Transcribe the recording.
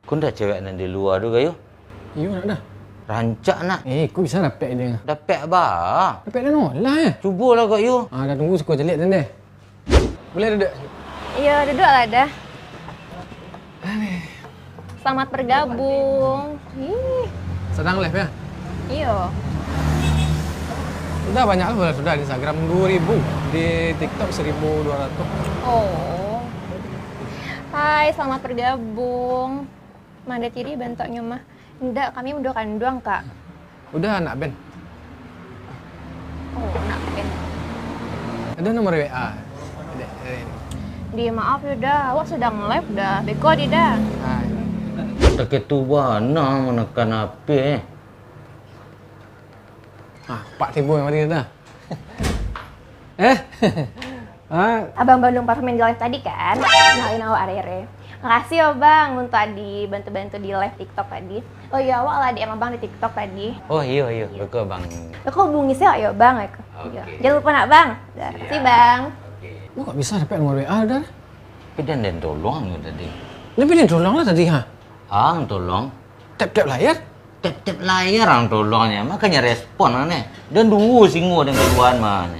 Kau dah cewek nak di luar tu kayu? Iyo nak dah. Rancak nak. Kau bisa dapat dia. Dapat apa? Dapat dah nolak eh. Cubalah kau you. Dah tunggu suka jelik dan deh. Boleh duduk? Iya, duduklah dah. Selamat bergabung. Ih, Sedang live ya? iyo. Sudah banyak lah sudah di Instagram 2.000, di TikTok 1.200. Oh. Hai, selamat bergabung. Manda tiri bentoknya mah. Enggak, kami udah kandung, Kak. Udah anak Ben. Oh, nak Ben. Ada nomor WA. Di maaf ya dah, awak sedang live dah. Beko di dah. Hai. Tak ketua mana menekan HP. Pak Tibo yang mati dah. Abang Bandung Parfum yang di live tadi kan? Kenalin awak Arere. Makasih ya Bang untuk tadi bantu-bantu di live TikTok tadi. Oh iya, awak lah DM Abang di TikTok tadi. Oh iya. Betul bang. Kok hubungi saya ya Bang? Iya. Oke. Jangan lupa nak Bang. Dah. Kasih Bang. Lu kok bisa dapat nomor WA dah? Tapi dan tolong you tadi. Lebih dia tolong lah tadi ha. Ang tolong. Tap-tap layar. Tap-tap layar ang tolongnya. Makanya respon aneh. Dan dua singo dengan keduaan mana.